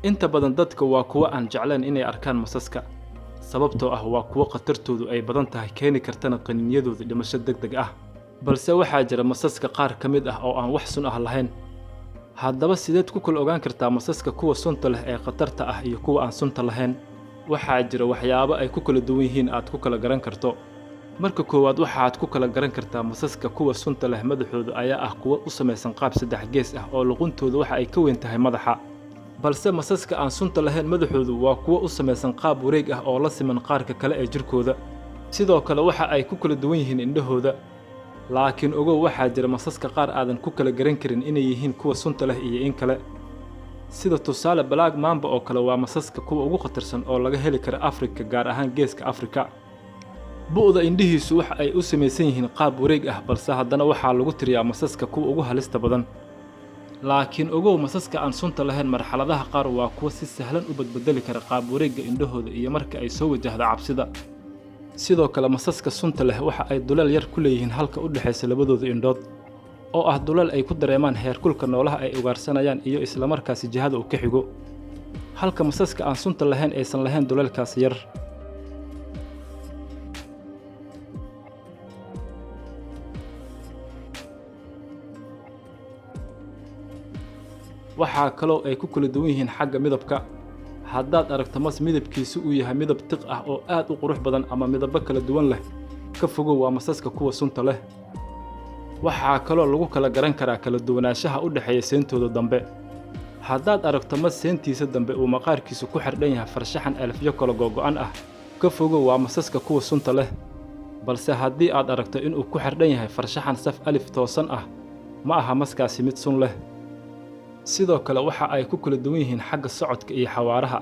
inta badan dadka waa kuwa aan jeclayn inay arkaan masaska sababtoo ah waa kuwa khatartoodu ay badan tahay keeni kartana qaniinyadooda dhimasho degdeg ah balse waxaa jira masaska qaar ka mid ah oo aan wax sun ah lahayn haddaba sideed ku kala ogaan kartaa masaska kuwa sunta leh ee khatarta ah iyo kuwa aan sunta lahayn waxaa jira waxyaabo ay ku kala duwan yihiin aad ku kala garan karto marka koowaad waxaad ku kala garan kartaa masaska kuwa sunta leh madaxooda ayaa ah kuwa u samaysan qaab saddex gees ah oo luquntooda waxa ay ka weyn tahay madaxa balse masaska aan sunta lahayn madaxoodu waa kuwa u samaysan qaab wareeg ah oo la siman qaarka kale ee jirkooda sidoo kale waxa ay ku kala duwan yihiin indhahooda laakiin ogow waxaa jira masaska qaar aadan ku kala garan karin inay yihiin kuwa sunta leh iyo in kale sida tusaale Black Mamba oo kale waa masaska kuwa ugu khatarsan oo laga heli karo Afrika gaar ahaan geeska Afrika bu'da indhihiisu waxa ay u samaysan yihiin qaab wareeg ah balse haddana waxaa lagu tiriyaa masaska kuwa ugu halista badan laakiin ogow masaska aan sunta lahayn marxaladaha qaar waa kuwa si sahlan u badbedeli kara qaab wareegga indhahooda iyo marka ay soo wajahdo cabsida sidoo kale masaska sunta leh waxa ay duleel yar ku leeyihiin halka u dhaxaysa labadooda indhood oo ah duleel ay ku dareemaan heerkulka noolaha ay ugaarsanayaan iyo isla markaasi jihada uu ka xigo halka masaska aan sunta lahayn aysan lahayn duleelkaas yar waxaa kaloo ay ku kala duwan yihiin xagga midabka haddaad aragto mas midabkiisu uu yahay midab tiq ah oo aad u qurux badan ama midabo kala duwan leh ka fogow waa masaska kuwa sunta leh waxaa kaloo lagu kala garan karaa kala duwanaanshaha u dhaxeeya seentooda dambe haddaad aragto mas seentiisa dambe uu maqaarkiisu ku xidhan yahay farshaxan alifyo kala googo'an ah ka fogow waa masaska kuwa sunta leh balse haddii aad aragto inuu ku xidhan yahay farshaxan saf alif toosan ah ma aha maskaasi mid sun leh sidoo kale waxa ay ku kala duwan yihiin xagga socodka iyo xawaaraha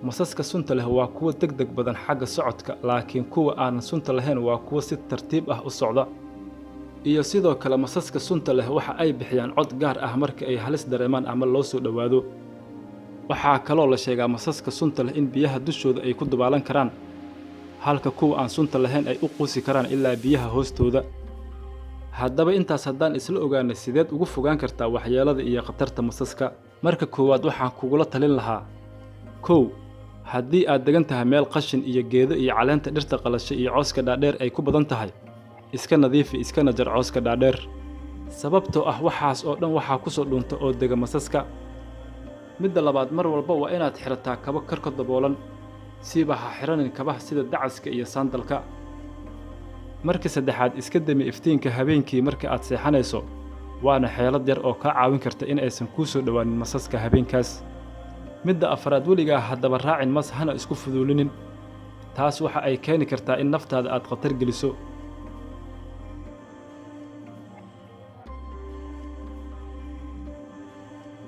masaska sunta leh waa kuwa degdeg badan xagga socodka laakiin kuwa aan sunta lahayn waa kuwa si tartiib ah u socda iyo sidoo kale masaska sunta leh waxa ay bixiyaan cod gaar ah marka ay halis dareemaan ama loo soo dhawaado waxaa kaloo la sheegaa masaska sunta leh in biyaha dushooda ay ku dabaalan karaan halka kuwa aan sunta lahayn ay u quusi karaan ilaa biyaha hoostooda haddaba intaas haddaan isla ogaanay sideed ugu fogaan kartaa waxyeelada iyo khatarta masaska marka koowaad waxaan kugula talin lahaa kow haddii aad degan tahay meel qashin iyo geedo iyo caleenta dhirta qalashay iyo cawska dhaadheer ay ku badan tahay iska nadiifi iskana jar cawska dhaadheer sababtoo ah waxaas oo dhan waxaa ku soo dhunta oo dega masaska midda labaad mar walba waa inaad xirataa kabo karka daboolan siiba ha xiranin kabaha sida dacaska iyo saandalka marka saddexaad iska dami iftiinka habeenkii marka aad seexanayso waana xeelad yar oo kaa caawin karta in aysan kuu soo dhowaanin masaska habeenkaas midda afraad weligaa haddaba raacin mas hana isku fuduulinin taas waxa ay keeni kartaa in naftaada aad khatar geliso